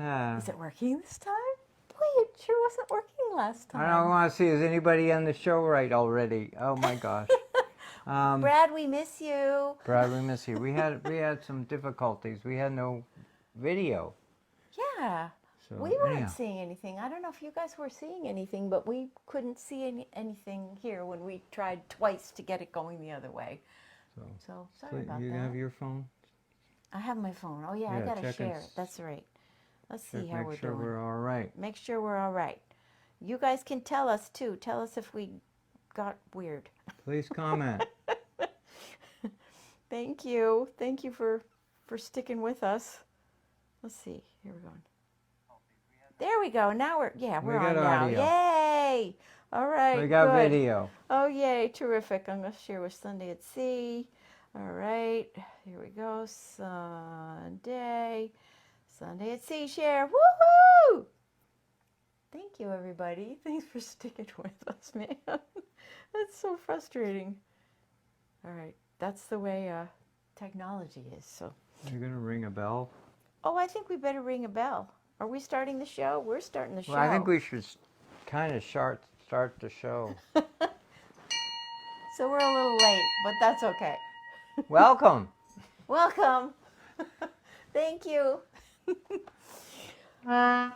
Is it working this time? Boy, it sure wasn't working last time. I don't want to see, is anybody on the show right already? Oh my gosh. Brad, we miss you. Brad, we miss you. We had some difficulties. We had no video. Yeah. So, We weren't anyhow. seeing anything. I don't know if you guys were seeing anything, but we couldn't see anything here when we tried twice to get it going the other way. So sorry about you that. have your phone? I have my phone. Oh, yeah, I got to check share and it. That's right. Let's see how we're Make sure doing. we're all right. Make sure we're all right. You guys can tell us, too. Tell us if we got weird. Please comment. Thank you. Thank you for sticking with us. Let's see. Here we're going. There we go. Now we're on now. audio. Yay! All right. We got good. video. Oh, yay. Terrific. I'm going to share with Sunday at Sea. All right. Here we go. Sunday at Sea share. Woohoo! Thank you, everybody. Thanks for sticking with us, man. That's so frustrating. All right. That's the way technology is. So. You're going to ring a bell? Oh, I think we better ring a bell. Are we starting the show? We're starting the show. Well, I think we should kind of start the show. So we're a little late, but that's okay. Welcome. Welcome. Thank you. All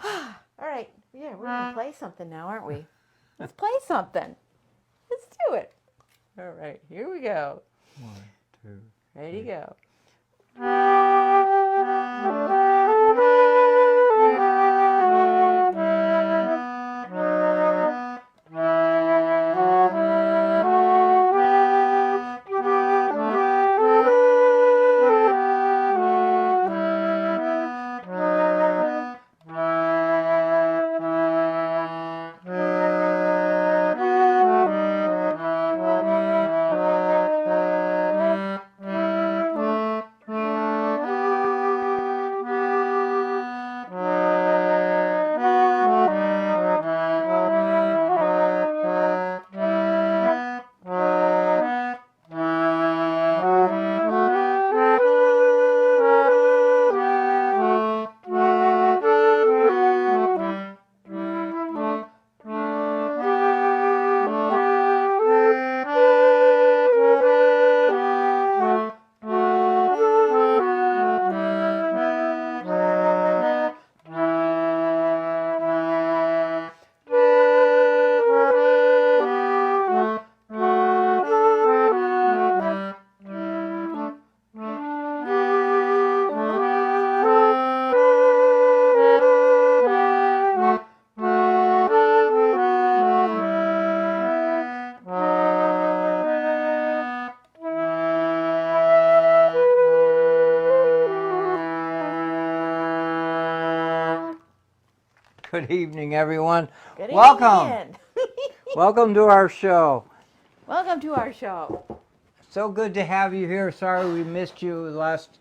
right. Yeah, we're going to play something now, aren't we? Let's play something. Let's do it. All right. Here we go. 1, 2. Ready to go. Good evening, everyone. Good Welcome. evening. Welcome to our show. Welcome to our show. So good to have you here. Sorry we missed you last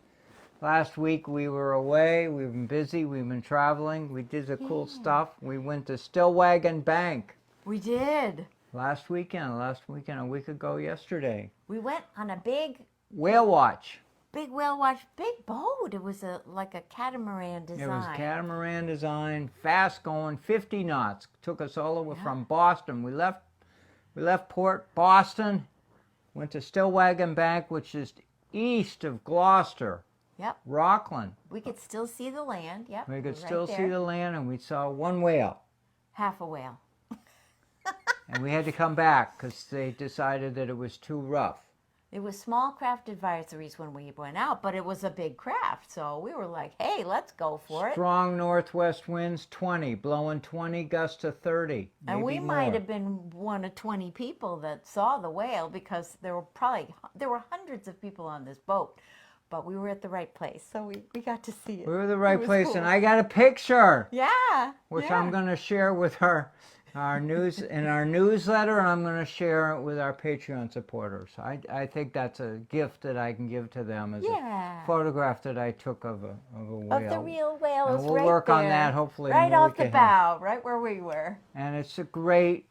week. We were away. We've been busy. We've been traveling. We did the cool stuff. We went to Stillwagon Bank. We did. Last weekend, a week ago yesterday. We went on a big Whale watch. big whale watch, big boat. It was like a catamaran design. It was catamaran design, fast going, 50 knots. Took us all over from Boston. We left Port Boston, went to Stillwagon Bank, which is east of Gloucester. Yep. Rockland. We could still see the land. Yep. We could right still there. see the land, and we saw one whale. Half a whale. And we had to come back because they decided that it was too rough. It was small craft advisories when we went out, but it was a big craft. So we were like, hey, let's go for it. Strong northwest winds, 20, blowing 20, gusts to 30. And we maybe might more. have been one of 20 people that saw the whale because there were hundreds of people on this boat. But we were at the right place, so we got to see it. We were at the right was place, cool. and I got a picture. Yeah. Which yeah. I'm going to share with our news in our newsletter, and I'm going to share it with our Patreon supporters. I think that's a gift that I can give to them as a photograph that I took of a whale. Of the real whale. And It's we'll right work there, on that hopefully right in the off week the ahead. bow, right where we were. And it's a great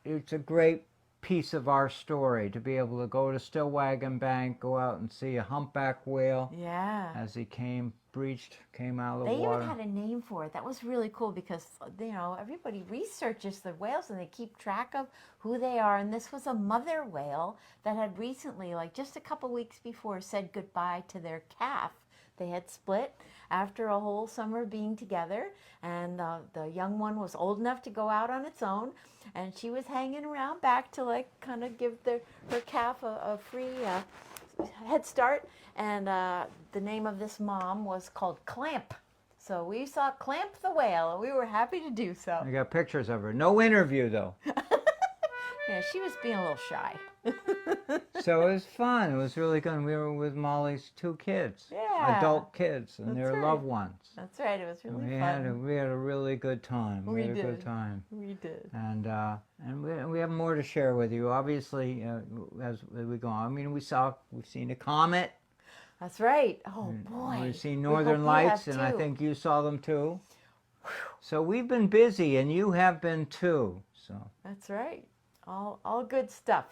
piece of our story to be able to go to Stillwagon Bank, go out and see a humpback whale Yeah. as he came breached, came out of the They water. even had a name for it. That was really cool because, you know, everybody researches the whales and they keep track of who they are. And this was a mother whale that had recently, like just a couple weeks before, said goodbye to their calf. They had split after a whole summer being together, and the young one was old enough to go out on its own, and she was hanging around back to like kind of give her calf a free head start. And the name of this mom was called Clamp. So we saw Clamp the whale, and we were happy to do so. I got pictures of her. No interview though. Yeah, she was being a little shy. So it was fun. It was really good. We were with Molly's 2 kids, Yeah, adult kids, and that's their right. loved ones. That's right. It was really We fun. had a really good time. We had a did. good time. We did. And we have more to share with you. Obviously, as we go on. I mean, we've seen a comet. That's right. Oh boy. We've seen We Northern hope you Lights, have and I too. think you saw them too. So we've been busy, and you have been too. So That's right. All good stuff.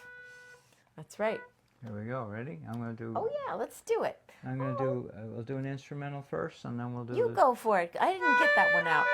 That's right. here we go. Ready? I'm gonna do. Oh yeah, let's do it. I'm gonna do. We'll do an instrumental first, and then we'll do. You the, go for it. I didn't get that one out.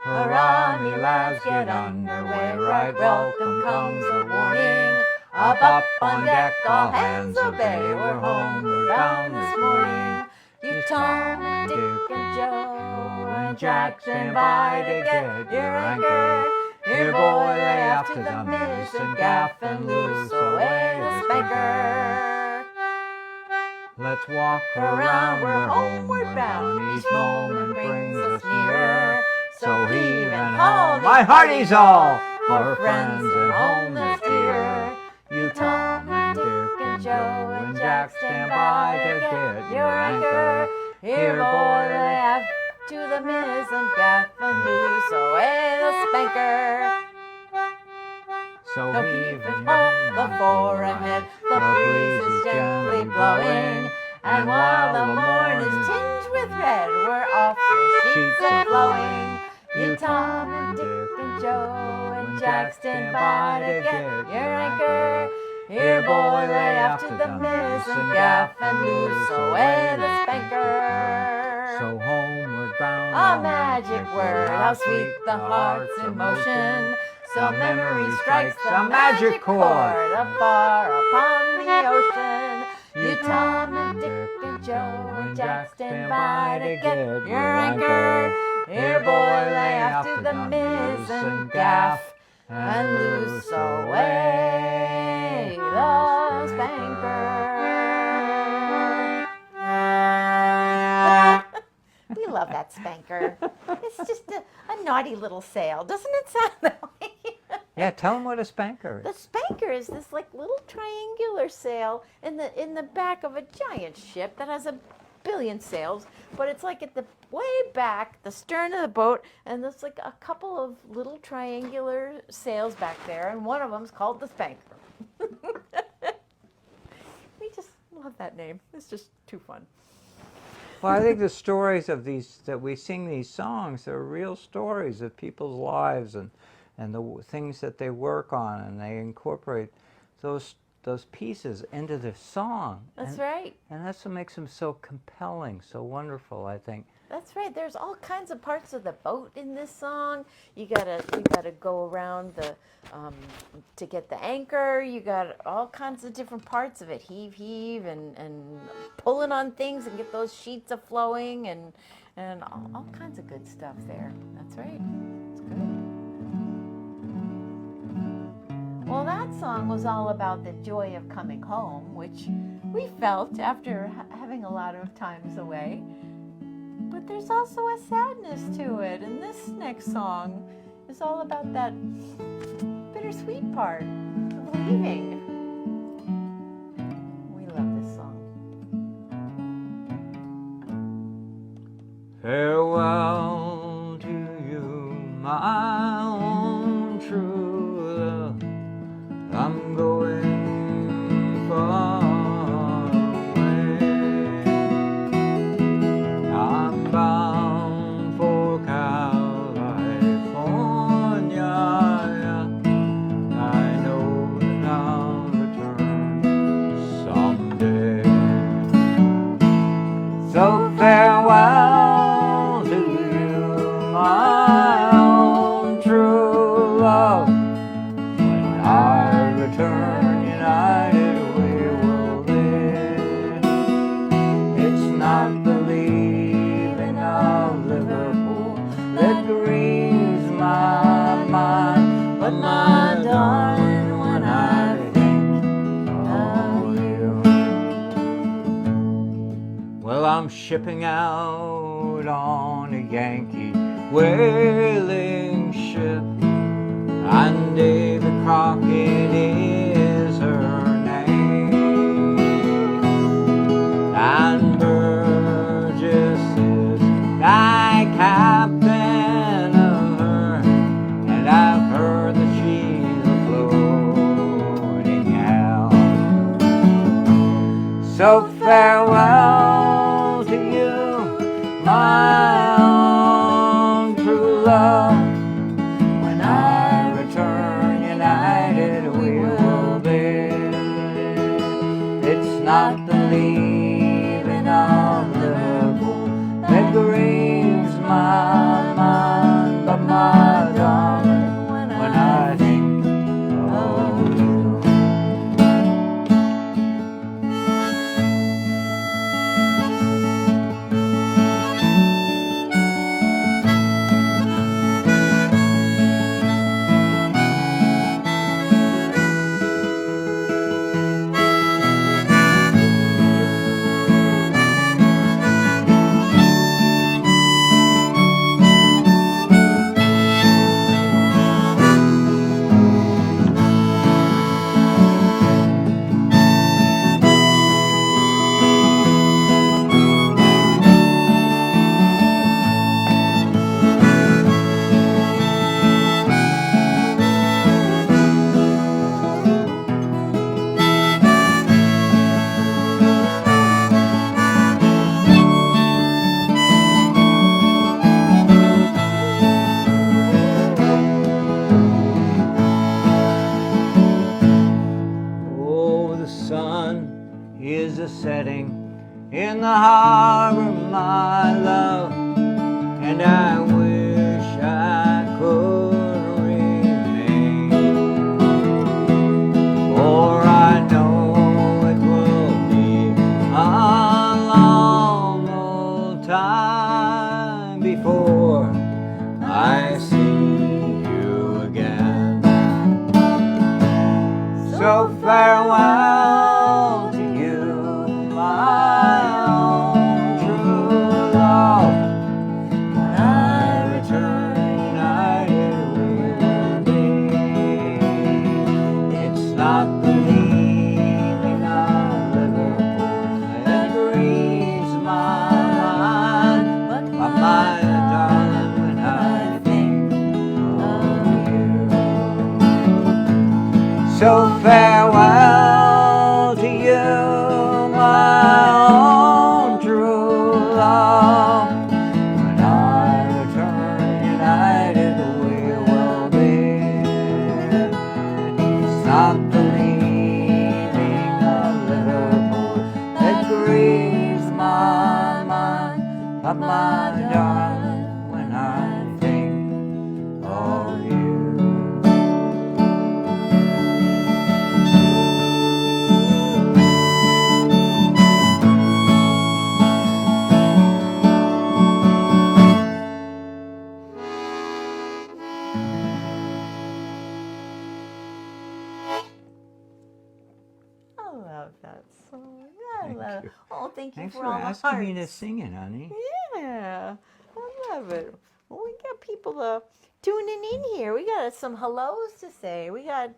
Hurrah, me lads, get underway, right welcome comes the warning. Up on deck, all hands obey, we're homeward bound this morning. You Tom, Dick, and Joe, and Jack stand by to get your anchor. Here, boy, lay off to the miss and gaff and loose away the spanker. Let's walk Around, we're homeward bound, each moment brings us nearer. So heave and haul, my hearty's all for friends and home that's dear. You Tom and Dick and Joe and Jack stand by to get your anchor. Here, boy, lay aft to the mizzen gaff and loose away the spanker. So The heave and haul, the fore ahead, the breeze is gently blowing. And while the morn is tinged with red, we're off the sheets and flowing. You Tom and Dick and Joe and Jack stand by to get your anchor. Here, boy, lay aft to the mizzen gaff and loose away the spanker. So homeward bound, A magic word, how sweet the heart's in motion. So memory strikes the magic chord afar upon the ocean. You Tom and Dick and Joe and Jack stand by to get your anchor. Here, boy, lay aft to the mizzen gaff and loose away the spanker. We love that spanker. It's just a naughty little sail. Doesn't it sound that way? Yeah, tell them what a spanker The is. spanker is this like little triangular sail in the back of a giant ship that has a billion sails, but it's like at the way back, the stern of the boat, and there's like a couple of little triangular sails back there, and one of them's called the spanker. We just love that name. It's just too fun. Well, I think the stories of these, that we sing these songs, are real stories of people's lives and the things that they work on, and they incorporate those pieces into the song. That's and, right. And that's what makes them so compelling, so wonderful, I think. That's right. There's all kinds of parts of the boat in this song. You gotta go around the to get the anchor. You got all kinds of different parts of it. Heave, and pulling on things and get those sheets a flowing and all kinds of good stuff there. That's right. It's good. Well, that song was all about the joy of coming home, which we felt after having a lot of times away. But there's also a sadness to it, and this next song is all about that bittersweet part of leaving. We love this song. Farewell to you, my own true love. I'm going far. So farewell to you, my own true love. When I return united, we will live. It's not the leaving of Liverpool that grieves my mind, but my darling, when I think of you. Well, I'm shipping out on a Yankee whaling ship, and David Crockett is her name, and Burgess is thy captain of her, and I've heard that she's a floating hell. So farewell to you, my own true love. When I return united, we will live. It's not the leaving of Liverpool that grieves my mind, but my darling, when I think of you. Is a setting in the harbor, my love, and I wish I could remain, for I know it will be a long old time before I see you again. So farewell to you, my own true love. When I return united, we will be. It's not the leaving of Liverpool that grieves my mind, but my darling, when I think of you. So farewell to you, my own true love. When I return united, we will live. It's not the leaving of Liverpool that grieves my mind, but my darling, when I think of you. I love that song. I love it. Oh, thank you Thanks for for all the asking me to hearts. sing it, honey. Yeah, I love it. Well, we got people tuning in here. We got some hellos to say. We got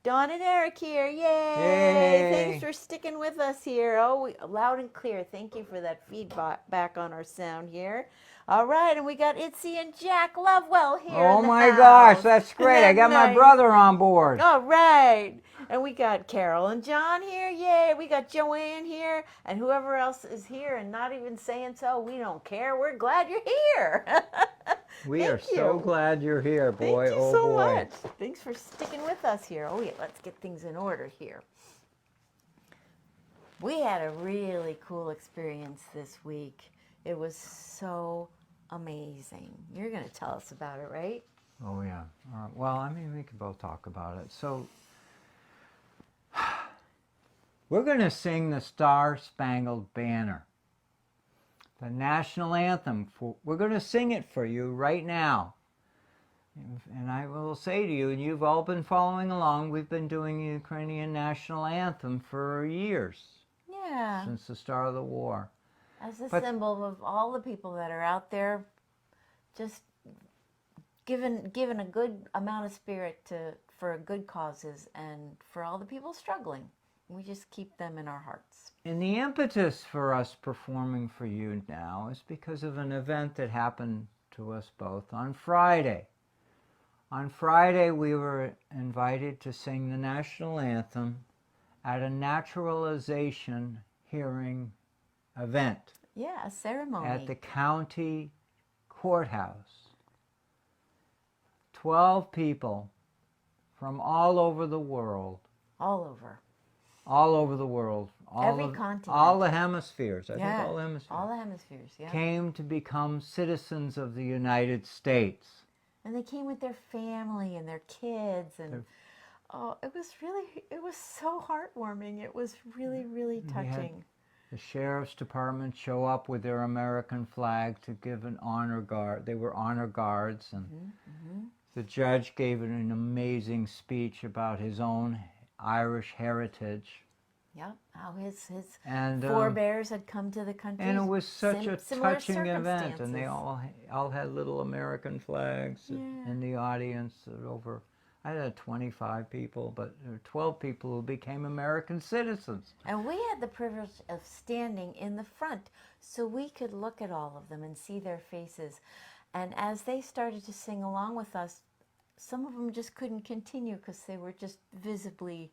Dawn and Eric here. Yay! Yay. Thanks for sticking with us here. Oh, loud and clear. Thank you for that feedback on our sound here. All right, and we got Itzy and Jack Lovewell here. Oh in the my house. gosh, that's Isn't great. that I got my nice? brother on board. All right. And we got Carol and John here. Yay. We got Joanne here. And whoever else is here and not even saying so, we don't care. We're glad you're here. We are Thank so you. glad you're here, boy. Thank you oh so boy. much. Thanks for sticking with us here. Oh, yeah, let's get things in order here. We had a really cool experience this week. It was so amazing. You're going to tell us about it, right? Oh, yeah. Well, I mean, we could both talk about it. So, we're going to sing the Star-Spangled Banner, the national anthem. We're going to sing it for you right now. And I will say to you, and you've all been following along, we've been doing the Ukrainian national anthem for years. Yeah. Since the start of the war. As a symbol of all the people that are out there just given a good amount of spirit for good causes and for all the people struggling. We just keep them in our hearts. And the impetus for us performing for you now is because of an event that happened to us both on Friday. On Friday, we were invited to sing the national anthem at a naturalization hearing event. Yeah, a ceremony. At the county courthouse. 12 people from all over the world. All over. All over the world. Every continent. All the hemispheres. I think all the hemispheres. All the hemispheres, yeah. Came to become citizens of the United States. And they came with their family and their kids, and it was so heartwarming. It was really, really touching. The sheriff's department show up with their American flag to give an honor guard. They were honor guards, and the judge gave an amazing speech about his own Irish heritage. Yeah, how his and, forebears had come to the country. And it was such a touching event, and they all had little American flags in the audience. I had 25 people, but there were 12 people who became American citizens. And we had the privilege of standing in the front, so we could look at all of them and see their faces. And as they started to sing along with us, some of them just couldn't continue because they were just visibly,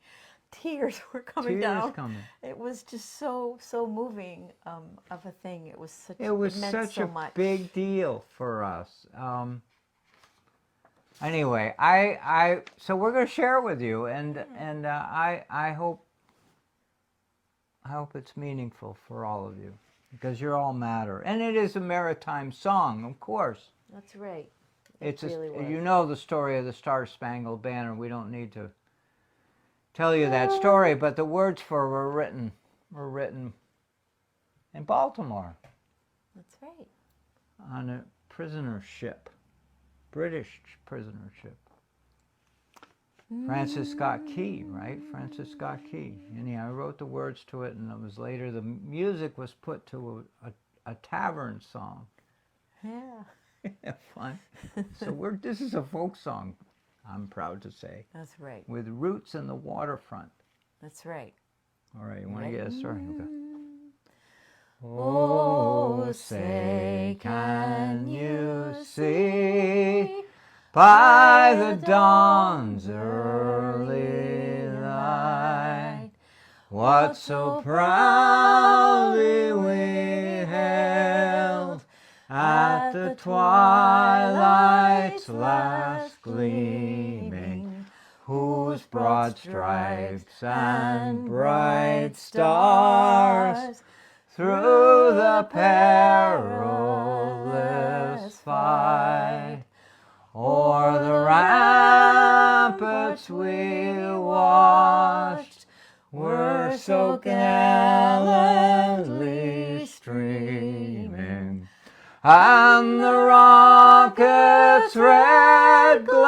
tears were coming down. It was just so so of a thing. It was such. It meant such so a much. big deal for us. Anyway, so we're going to share it with you, and I hope it's meaningful for all of you, because you all matter, and it is a maritime song, of course. That's right. You know the story of the Star-Spangled Banner. We don't need to tell you that story, but the words for it were written in Baltimore. That's right. On a prisoner ship. British prisoner ship. Francis Scott Key, right? Francis Scott Key. Anyhow, I wrote the words to it, and it was later the music was put to a tavern song. Yeah. Fun. So this is a folk song, I'm proud to say. That's right. With roots in the waterfront. That's right. All right, you want to get us started? Okay. Oh, say, can you see by the dawn's early light what so proudly we hailed at the twilight's last gleaming, whose broad stripes and bright stars through the perilous fight o'er the ramparts we watched were so gallantly streaming, and the rocket's red glare,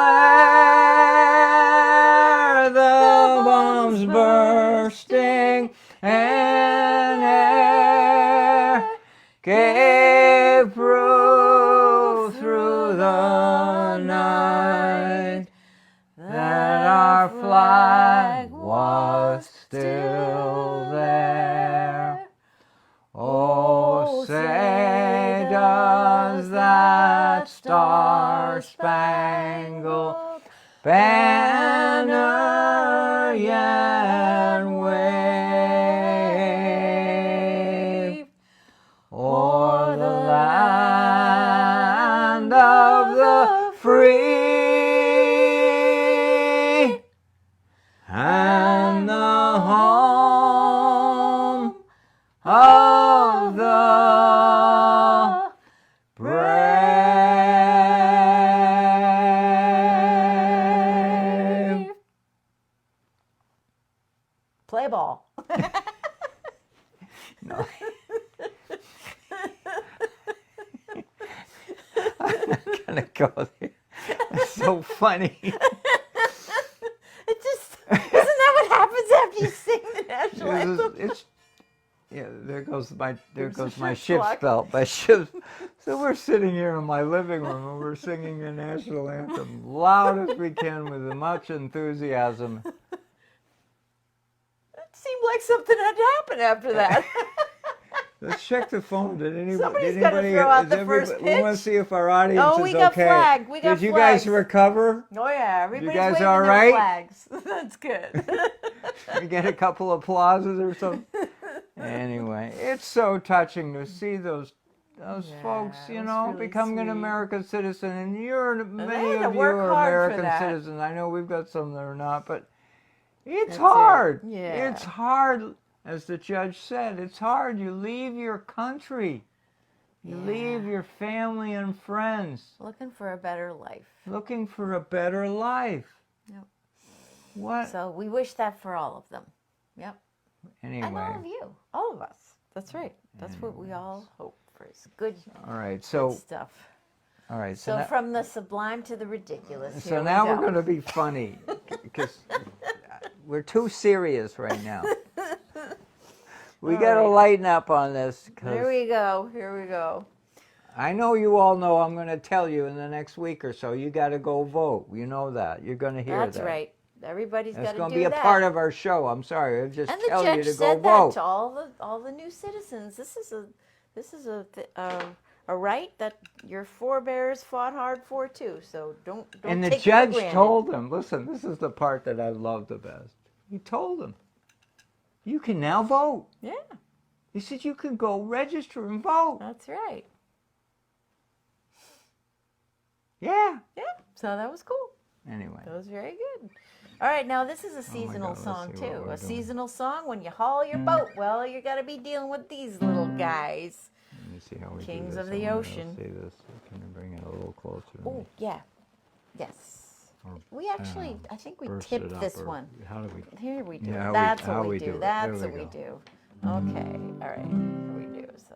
the bombs bursting in air, gave proof through the night that our flag was still there. Oh, say does that star-spangled banner yet wave o'er the land of the free and the home I'm not gonna go there. It's so funny. It just isn't that what happens after you sing the national anthem? Yeah, there goes my ship's ship's clock. belt. My ship's. So we're sitting here in my living room and we're singing the national anthem loud as we can with much enthusiasm. It seemed like something had happened after that. Let's check the phone. Somebody's gotta throw out the first We want to pitch. see if our audience Oh, is we got okay. flag. We got Did you flags. guys recover? Oh yeah, everybody's guys waving all their right? flags. That's good. We get a couple applauses or something. Anyway, it's so touching to see those folks, it you was know, really becoming an sweet. American citizen, and many had to of you work are hard for American that. citizens. I know we've got some that are not, but it's That's it. hard. Yeah. It's hard, as the judge said. It's hard. You leave your country. You leave your family and friends. Looking for a better life. Looking for a better life. Yep. What? So we wish that for all of them. Yep. Anyway. And all of you. All of us. That's right. That's what we all hope for. Is good, All right. good So. stuff. All right. So now- from the sublime to the ridiculous. So here now we we're go. going to be funny because we're too serious right now. We All got to right. lighten up on this Here because we go. Here we go. I know you all know I'm going to tell you in the next week or so. You got to go vote. You know that. You're going to hear That's that. right. Everybody's got That's to going do to be a that. part of our show. I'm sorry. I just And the tell judge you to go said vote. that to all the new citizens. This is a right that your forebears fought hard for too. So don't And the take it for judge granted. told them, listen, this is the part that I love the best. He told them, you can now vote. Yeah, He said you can go register and vote. that's right. Yeah. Yeah, so that was cool. Anyway. That was very good. All right, now this is a my seasonal God, let's song see what too. we're A doing. seasonal song when you haul your boat. Well, you got to be dealing with these little guys. Let me see how we Kings do this. of the I wanna ocean. See this. Can I bring it a little closer to Oh me? yeah, yes. Or, We actually, I think we burst tipped it up, this or one. How do we? Here we do. Yeah, That's how what we we do. do it. That's There what we we go. do. Okay. All right. Here we do. So.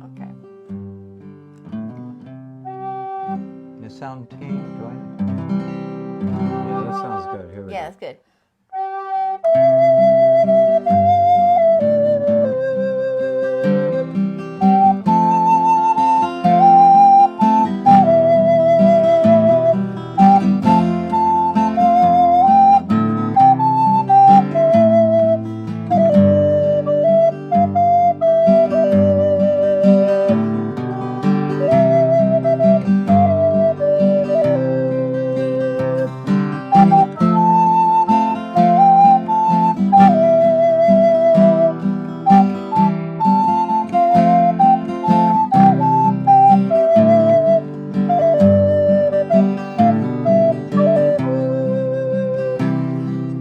Okay. Does it sound tame? Do I? Yeah, that sounds good. Here we Yeah, go. that's good.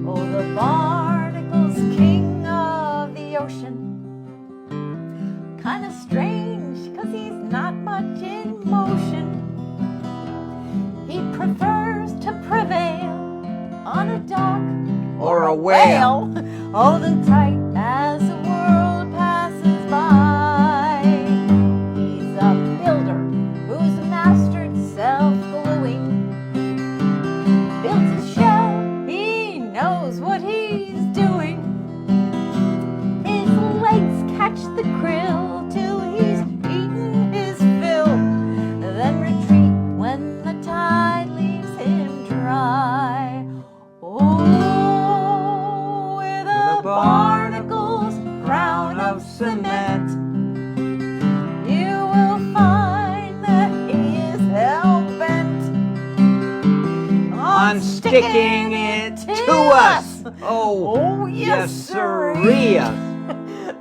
Oh, the barnacle's king of the ocean. Kinda strange, 'cause he's not much in motion. He prefers to prevail on a dock Or a whale. holding tight as the world passes by. He's a builder who's mastered self-gluing. Builds his shell, he knows what he's doing. His legs catch the krill till he's eaten his fill, then retreat when the tide leaves him dry. Oh, with a barnacle's crown of cement, you will find that he is hell-bent On sticking it to us. Oh, yes, sirree.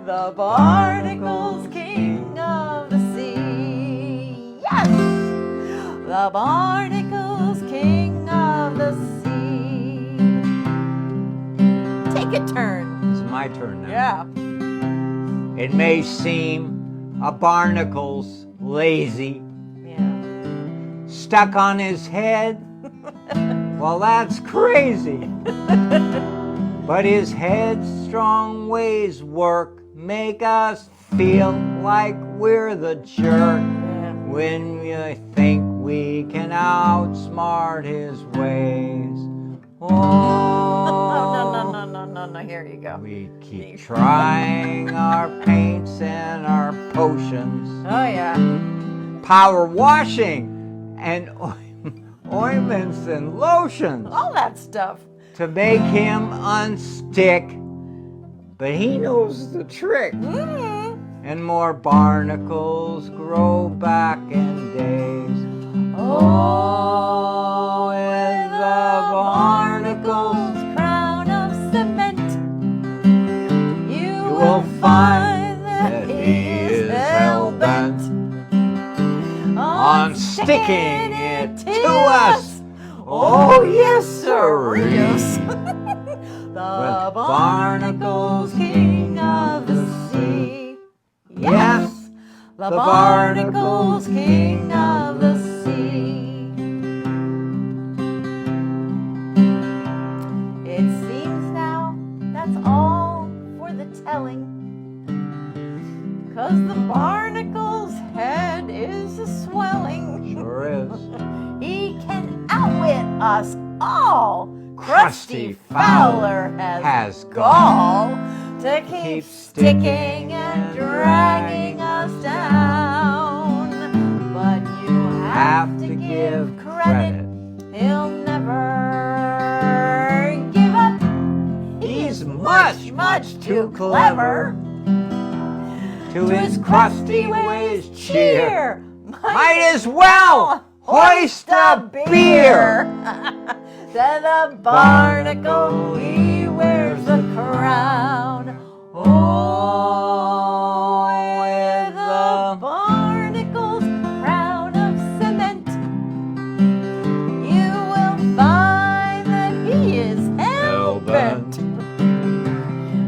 The barnacle's king of the sea. Yes! The barnacle's king of the sea. Take a turn. It's my turn now. Yeah. It may seem a barnacle's lazy, Yeah. stuck on his head. Well, that's crazy. But his headstrong ways work, make us feel like we're the jerk. Yeah. when we think we can outsmart his ways. Oh, no, here you go. we keep trying our paints and our potions. Oh, yeah. Power washing and ointments and lotions. All that stuff. To make him unstick. But he knows the trick. And more barnacles grow back in days. Oh, with the barnacles crown of cement, you will find that he is hell-bent on sticking it to us. Oh, yes, sir. Yes. The barnacles, king of the sea. Yes, the barnacles, king of the sea. It seems now that's all for the telling, 'cause the barnacle's head is a-swelling. Sure is. He can outwit us all. Crusty Fowler has gall to keep sticking and dragging us down. But you have to give credit. He'll never give up. He's much too clever. To his crusty ways cheer. Might as well hoist a beer. To the barnacle he wears a crown. Oh, with the barnacle's crown of cement, you will find that he is hell-bent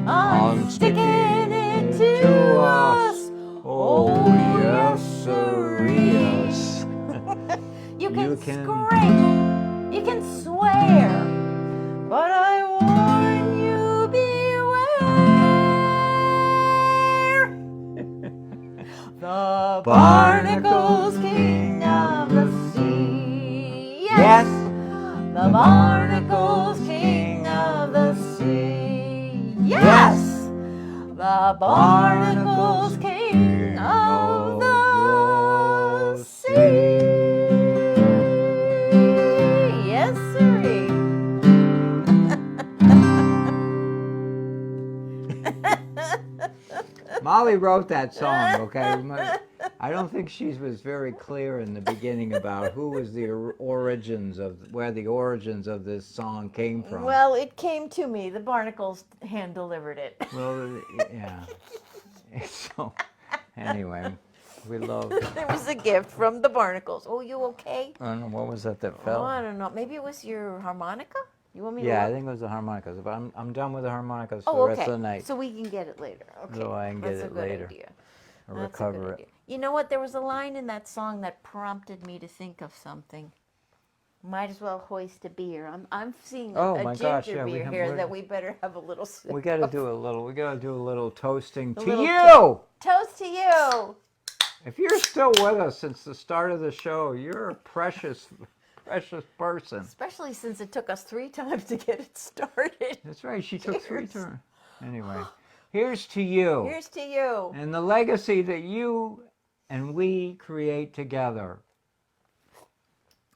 on sticking it to us. Oh, yes, sir, yes. You can scrape. You can swear, but I warn you, beware. The barnacle's king of the sea. Yes, the barnacle's king of the sea. Yes, the barnacle's king of the sea. Molly wrote that song, okay? I don't think she was very clear in the beginning about who was the origins of, where the origins of this song came from. Well, it came to me. The barnacles hand delivered it. Well, yeah. So, anyway, we love... There was a gift from the barnacles. Oh, you okay? I don't know, what was that Oh, fell? I don't know. Maybe it was your harmonica? You want me to Yeah, look? I think it was the harmonicas, but I'm done with the harmonicas for Oh, the okay. rest of the night. So we can get it later. Okay. So I can get That's it a good later. idea. Or That's a recover good it. idea. You know what? There was a line in that song that prompted me to think of something. Might as well hoist a beer. I'm seeing Oh, a my ginger gosh, yeah, beer we here have- that we better have a little sip. We got to do a little toasting to little you. Toast to you. If you're still with us since the start of the show, you're a precious person. Especially since it took us 3 times to get it started. That's right. She took 3 Cheers. turns. Anyway, here's to you. Here's to you. And the legacy that you and we create together.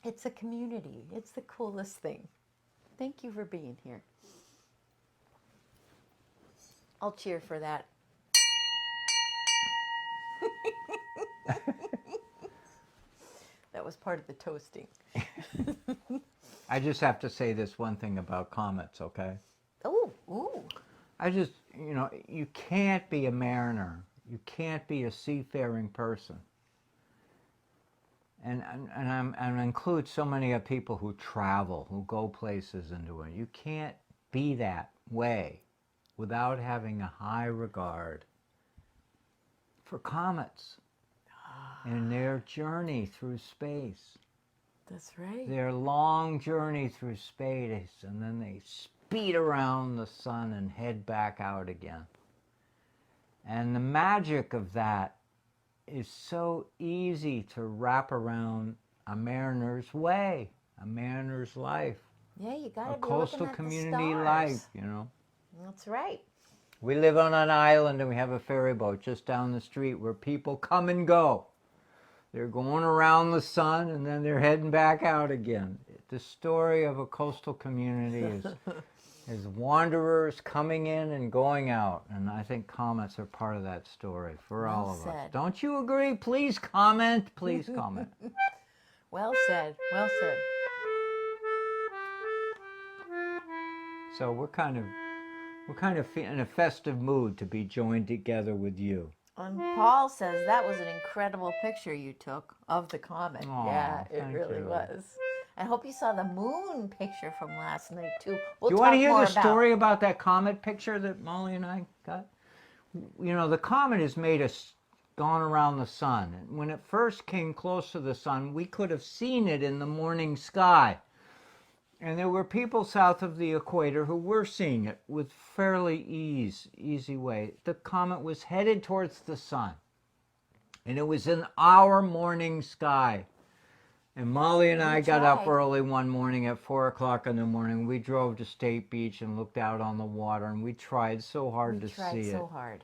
It's a community. It's the coolest thing. Thank you for being here. I'll cheer for that. That was part of the toasting. I just have to say this one thing about comets, okay? Oh, ooh. I just, you can't be a mariner. You can't be a seafaring person. And I include so many of people who travel, who go places and do it. You can't be that way without having a high regard for comets and their journey through space. That's right. Their long journey through space, and then they speed around the sun and head back out again. And the magic of that is so easy to wrap around a mariner's way, a mariner's life, Yeah, you got a to be coastal looking at community the life, stars. you know. That's right. We live on an island and we have a ferry boat just down the street where people come and go. They're going around the sun and then they're heading back out again. The story of a coastal community is wanderers coming in and going out. And I think comets are part of that story for Well all of us. said. Don't you agree? Please comment. Please comment. Well said. Well said. So we're kind of in a festive mood to be joined together with you. And Paul says that was an incredible picture you took of the comet. Aw, Yeah, it thank really you. was. I hope you saw the moon picture from last night too. Do you want to hear the story about that comet picture that Molly and I got? You know, the comet is made of gone around the sun. And when it first came close to the sun, we could have seen it in the morning sky. And there were people south of the equator who were seeing it with fairly easy way. The comet was headed towards the sun. And it was in our morning sky. And Molly and I got up early one morning at 4 o'clock in the morning. We drove to State Beach and looked out on the water, and we tried so hard to see it. We tried so hard.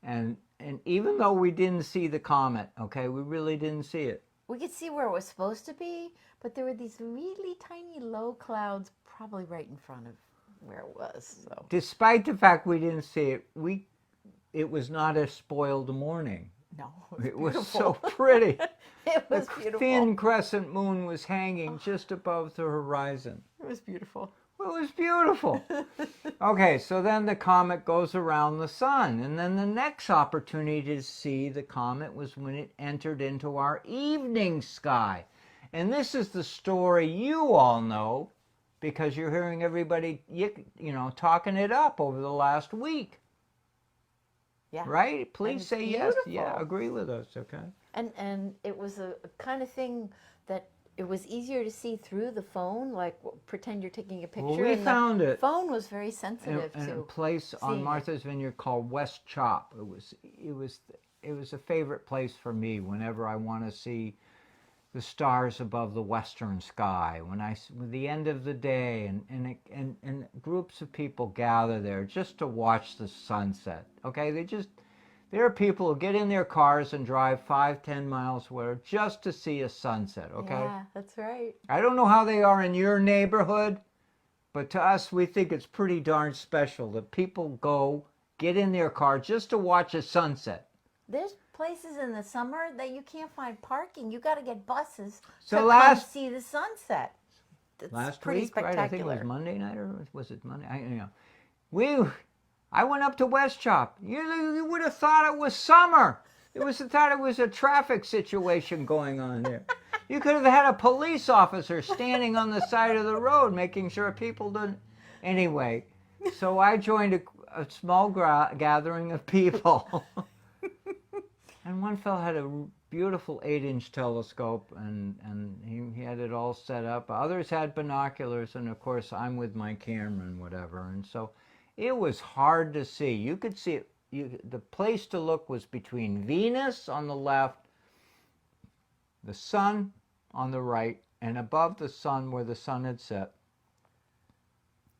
And even though we didn't see the comet, okay, we really didn't see it. We could see where it was supposed to be, but there were these really tiny low clouds probably right in front of where it was. So, despite the fact we didn't see it, it was not a spoiled morning. no, it was so pretty. It was the beautiful. thin crescent moon was hanging just above the horizon. It was beautiful. It was beautiful. Okay, so then the comet goes around the sun, and then the next opportunity to see the comet was when it entered into our evening sky. And this is the story you all know because you're hearing everybody, you know, talking it up over the last week. Yeah. Right? Please say yes. Beautiful. Yeah, agree with us, okay? And it was a kind of thing that it was easier to see through the phone, like pretend you're taking a picture. Well, we found it. The phone was very sensitive in to a place on Martha's Vineyard called West Chop. It was a favorite place for me whenever I want to see the stars above the western sky. With the end of the day, and groups of people gather there just to watch the sunset. Okay, there are people who get in their cars and drive 5-10 miles where just to see a sunset. Okay. Yeah, that's right. I don't know how they are in your neighborhood, but to us, we think it's pretty darn special that people get in their car just to watch a sunset. There's places in the summer that you can't find parking. You got to get buses to come see the sunset. It's last pretty week, spectacular. right? I think it was Monday night, or was it Monday? I went up to West Chop. You would have thought it was summer. Thought it was a traffic situation going on there. You could have had a police officer standing on the side of the road making sure people didn't. Anyway, so I joined a small gathering of people. And one fellow had a beautiful 8-inch telescope, and he had it all set up. Others had binoculars, and of course I'm with my camera and whatever. And so it was hard to see. You could see it. The place to look was between Venus on the left, the sun on the right, and above the sun where the sun had set,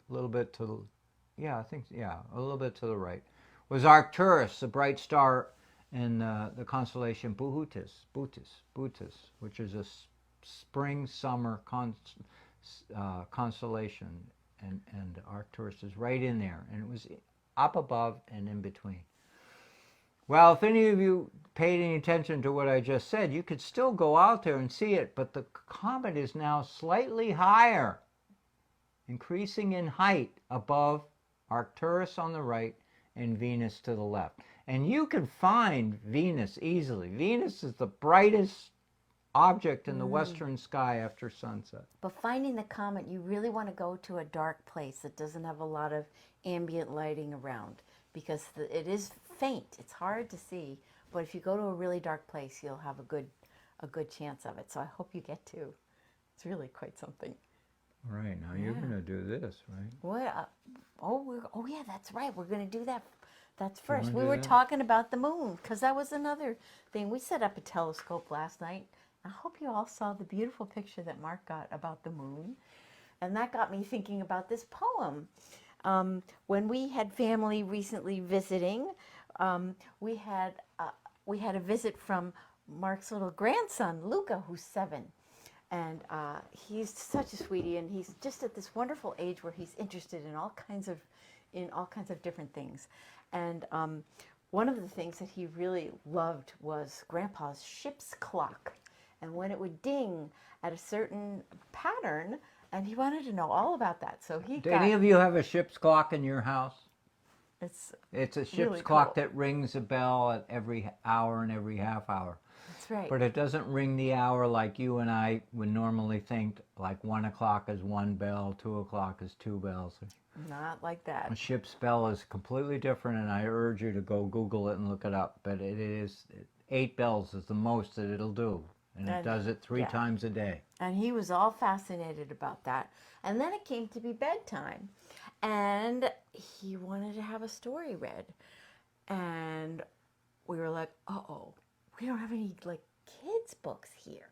a little bit to the, a little bit to the right, was Arcturus, the bright star in the constellation Bootes, which is a spring-summer constellation, and Arcturus is right in there, and it was up above and in between. Well, if any of you paid any attention to what I just said, you could still go out there and see it, but the comet is now slightly higher, increasing in height above Arcturus on the right and Venus to the left. And you can find Venus easily. Venus is the brightest object in the western sky after sunset. But finding the comet, you really want to go to a dark place that doesn't have a lot of ambient lighting around, because it is faint. It's hard to see, but if you go to a really dark place, you'll have a good chance of it. So I hope you get to. It's really quite something. All right, now you're going to do this, right? What? Yeah, that's right. We're going to do that That's You first. wanna We do were that? talking about the moon because that was another thing. We set up a telescope last night. I hope you all saw the beautiful picture that Mark got about the moon. And that got me thinking about this poem. When we had family recently visiting, um, we had we had a visit from Mark's little grandson, Luca, who's 7. And he's such a sweetie, and he's just at this wonderful age where he's interested in all kinds of different things. And one of the things that he really loved was Grandpa's ship's clock, and when it would ding at a certain pattern, and he wanted to know all about that. So he Do got any of you have a ship's clock in your house? it's It's a ship's really clock cool. that rings a bell at every hour and every half hour. That's right. But it doesn't ring the hour like you and I would normally think, like 1 o'clock is 1 bell, 2 o'clock is 2 bells. Not like A that. ship's bell is completely different, and I urge you to go Google it and look it up. But it is 8 bells is the most that it'll do, and it And does it 3 yeah. times a day. And he was all fascinated about that. And then it came to be bedtime. And he wanted to have a story read. And we were like, uh-oh, we don't have any like kids books here.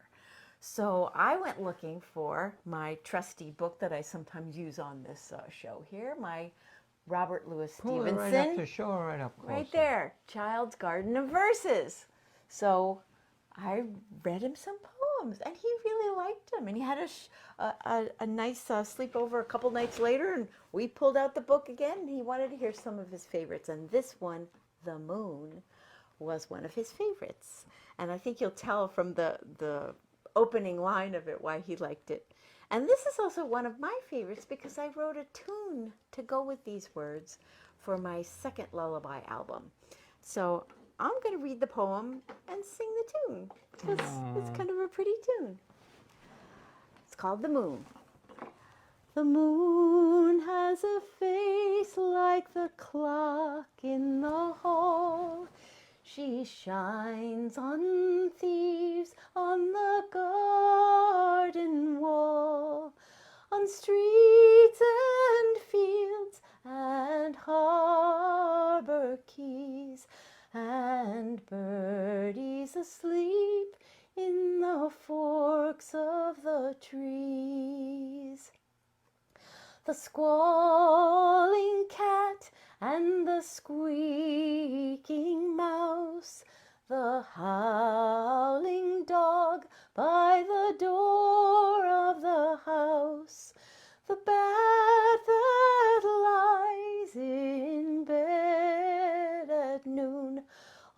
So I went looking for my trusty book that I sometimes use on this show here, my Robert Louis Pull it Stevenson. right up to show her right up close. Right there, Child's Garden of Verses. So I read him some poems, and he really liked them. And he had a nice sleepover a couple nights later, and we pulled out the book again, and he wanted to hear some of his favorites. And this one, The Moon, was one of his favorites. And I think you'll tell from the opening line of it why he liked it. And this is also one of my favorites because I wrote a tune to go with these words for my second lullaby album. So I'm going to read the poem and sing the tune because it's kind of a pretty tune. It's called The Moon. The moon has a face like the clock in the hall. She shines on thieves on the garden wall, on streets and fields and harbor quays, and birdies asleep in the forks of the trees. The squalling cat and the squeaking mouse, the howling dog by the door of the house, the bat that lies in bed at noon,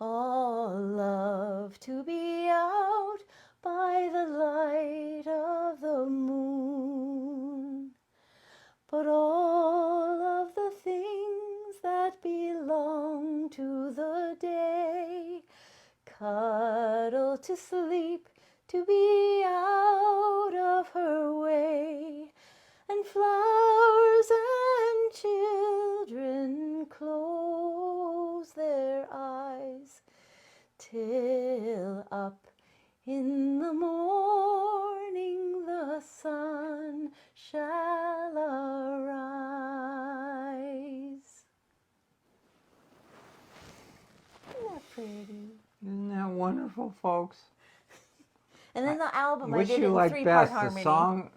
all love to be out by the light of the moon. But all of the things that belong to the day cuddle to sleep to be out of her way, and flowers and children close their eyes till up in the morning the sun shall arise. Isn't that pretty? Isn't that wonderful, folks? And then the album, I Which did it you in like 3-part best, harmony. the song,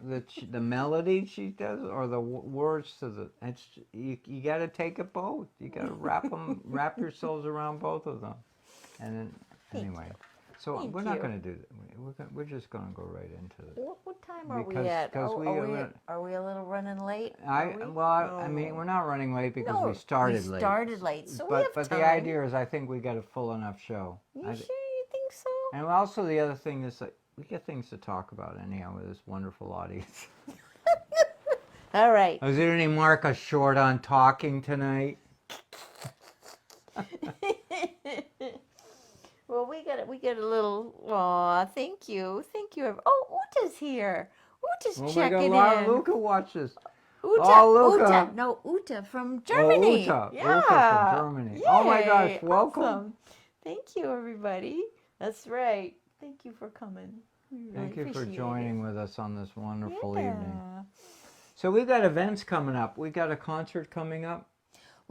the melody she does, or the words to the? It's you got to take it both. You got to wrap yourselves around both of them. And then anyway, so Thank we're not you. going to do that. We're just going to go right into it. What time are we Because- at? because Oh, we are we a little running late? I Are we? I mean, we're not running late because No, we started we late. started late, so we but have the time. idea is, I think we got a full enough show. You sure you think so? And also the other thing is that we get things to talk about anyhow with this wonderful audience. All right. Was there any Mark short on talking tonight? Well, we get a little. Aw, thank you. Oh, Uta's here. Uta's Oh my checking God, in. Luca watches. Uta, Oh, Luca. Uta. No, Uta from Germany. Oh, Uta. Yeah. Uta from Germany. Oh my gosh, Yay, welcome. awesome. Thank you, everybody. That's right. Thank you for coming. We really Thank you for appreciate joining with us on this wonderful Yeah. evening. So we got events coming up. We got a concert coming up.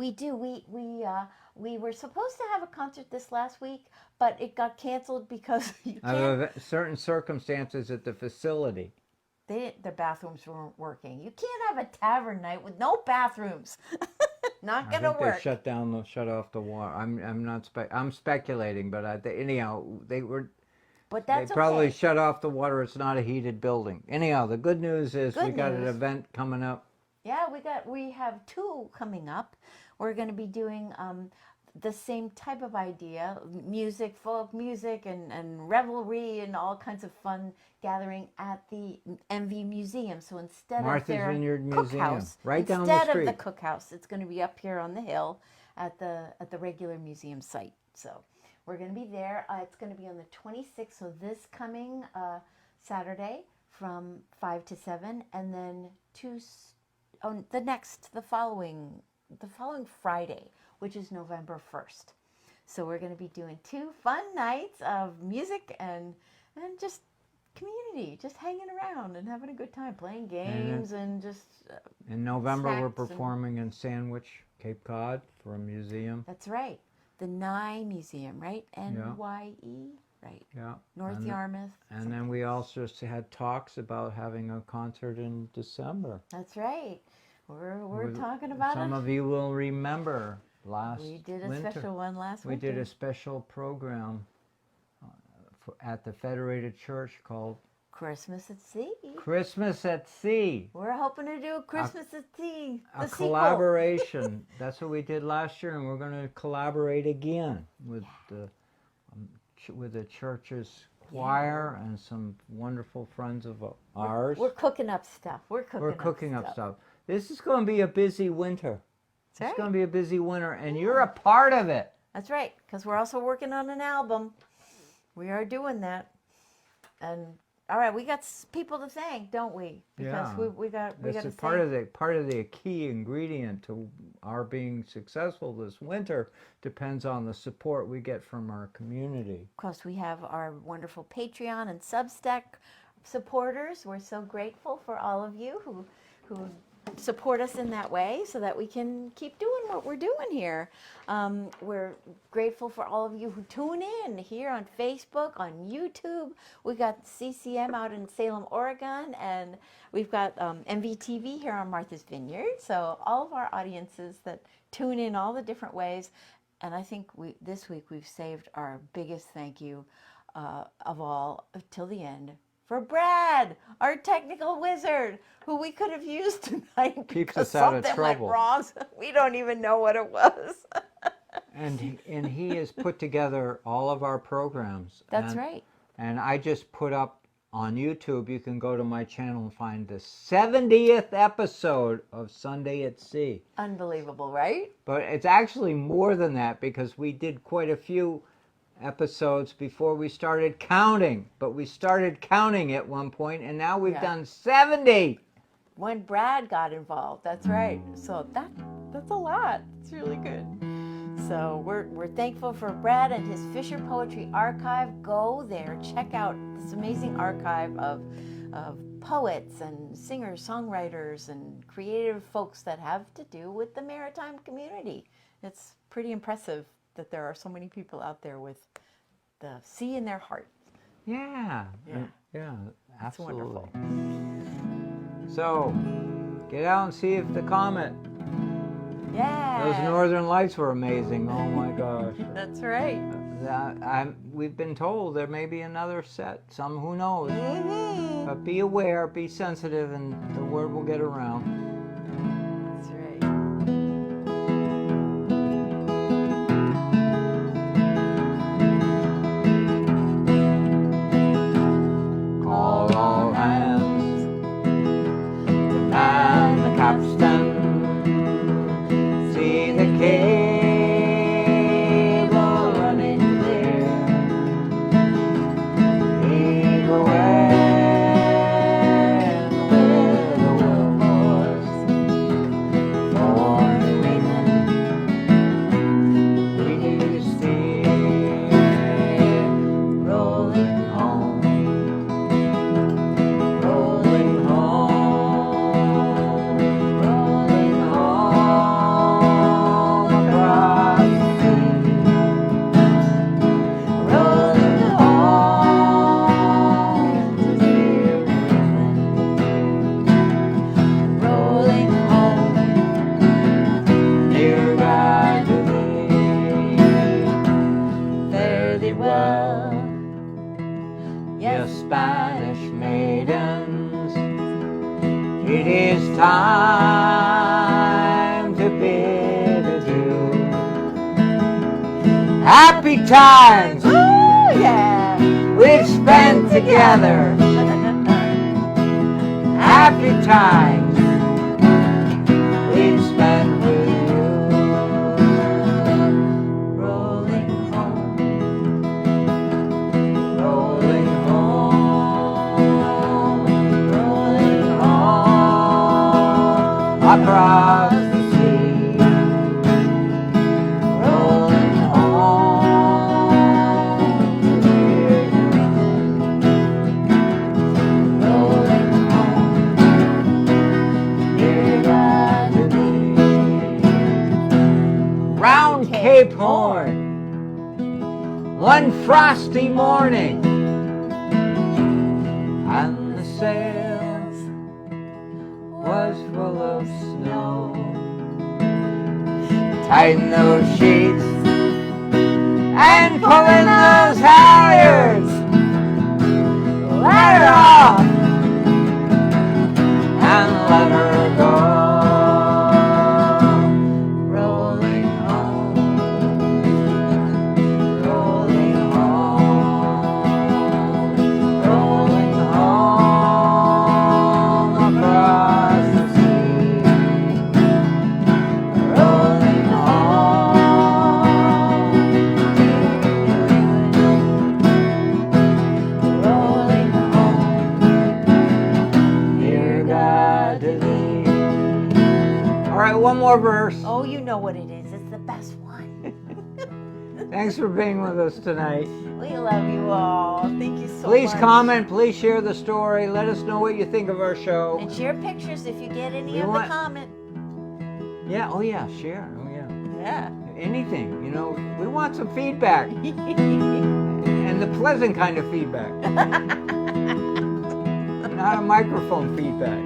We do. We were supposed to have a concert this last week, but it got canceled because you can't. Certain circumstances at the facility. The bathrooms weren't working. You can't have a tavern night with no bathrooms. Not gonna I think work. They shut off the water. I'm speculating, but anyhow they were. But that's They probably okay. shut off the water. It's not a heated building. Anyhow, the good news is we got an event coming up. Yeah, we have 2 coming up. We're going to be doing the same type of idea, music, folk music, and revelry, and all kinds of fun gathering at the MV Museum. So instead Martha's of their Vineyard Museum, cookhouse, right down the instead of street. the cookhouse, it's going to be up here on the hill at the regular museum site. So we're going to be there. It's going to be on the 26th, so this coming Saturday from 5 to 7, and then the following Friday, which is November 1st. So we're going to be doing 2 fun nights of music and just community, just hanging around and having a good time, playing games and just in November we're snacks performing in Sandwich, Cape Cod for a museum. That's right. The Nye Museum, right? NYE, right? Yeah. North Yarmouth. And then we also had talks about having a concert in December. That's right. We're talking about Some it. of you will remember last We did a winter. special one last We winter. did a special program at the Federated Church called Christmas at Sea. Christmas at Sea. We're hoping to do Christmas at Sea. A sequel. collaboration. That's what we did last year, and we're going to collaborate again with the church's choir and some wonderful friends of ours. We're cooking up stuff. We're cooking up stuff. This is going to be a busy winter. That's It's going to be a busy winter, and you're a part of it. That's right, because we're also working on an album. We are doing that. And all right, we got people to thank, don't we? Because we got to part of the key ingredient to our being successful this winter depends on the support we get from our community. Of course, we have our wonderful Patreon and Substack supporters. We're so grateful for all of you who support us in that way so that we can keep doing what we're doing here. We're grateful for all of you who tune in here on Facebook, on YouTube. We got CCM out in Salem, Oregon, and we've got MVTV here on Martha's Vineyard. So all of our audiences that tune in all the different ways. And I think this week we've saved our biggest thank you of all till the end for Brad, our technical wizard, who we could have used tonight Keeps because us out of something trouble. went wrong. We don't even know what it was. And he has put together all of our programs. That's right. And I just put up on YouTube, you can go to my channel and find the 70th episode of Sunday at Sea. Unbelievable, right? But it's actually more than that because we did quite a few episodes before we started counting. But we started counting at one point, and now we've done 70. When Brad got involved, that's right. So that's a lot. It's really good. So we're thankful for Brad and his Fisher Poetry Archive. Go there, check out this amazing archive of poets and singers, songwriters, and creative folks that have to do with the maritime community. It's pretty impressive that there are so many people out there with the sea in their heart. Yeah, absolutely. It's wonderful. So, get out and see if the comet. Yeah. Those northern lights were amazing. Oh my gosh. That's right. We've been told there may be another set. Some, who knows. Mm-hmm. But be aware, be sensitive, and the word will get around. That's right. Call all hands to man the capstan. See the cable running clear. Heave away with the wheel, boys. Yes, Spanish maidens, it is time to bid adieu. Happy times Yeah. we've spent together. Happy times we've spent with you. Rolling home, rolling home, rolling home across the sea. Rolling home to Vineyard. Rolling home, dear God to thee. Round Cape Horn, one frosty morning, and the sails was full of snow. Tighten those sheets and pull in those halyards. Let her off and let her go. Rolling home, rolling home, rolling home across the sea. Rolling home, rolling home, dear God to thee. All right, one more verse. Oh, you know what it is. It's the best one. Thanks for being with us tonight. We love you all. Thank you so much. Please comment, please share the story. Let us know what you think of our show. And share pictures if you get any We of want- the comment. Yeah, oh yeah, share. Oh yeah. Yeah. Anything, you know, we want some feedback. And the pleasant kind of feedback. Not a microphone feedback.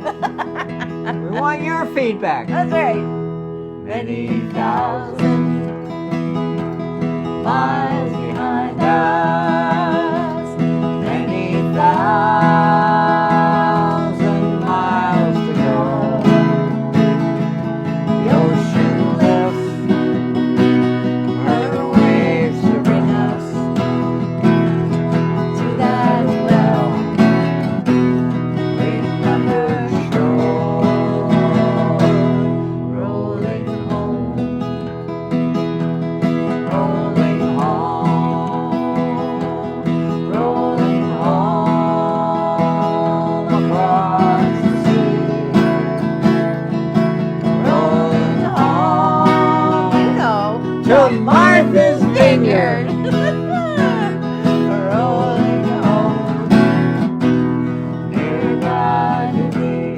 We want your feedback. That's right. Many thousand miles behind us. Many thousand miles to go. The ocean lifts her waves to bring us to that well. Remember shore, rolling home, rolling home, rolling home across the sea. Rolling home, You know. to Martha's Vineyard. Rolling home. Dear God to thee.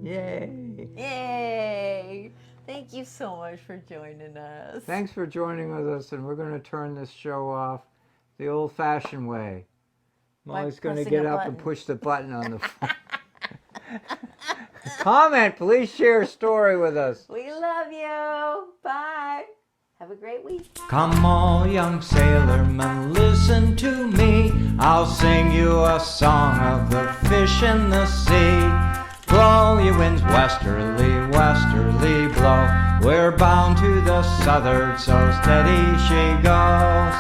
Yay. Yay. Thank you so much for joining us. Thanks for joining with us, and we're going to turn this show off the old-fashioned way. By Molly's going to pressing get a up and button. push the button on the phone. Comment, please share a story with us. We love you. Bye. Have a great week. Come all young sailormen, listen to me. I'll sing you a song of the fish in the sea. Blow, ye winds, westerly, westerly blow. We're bound to the southward, so steady she goes.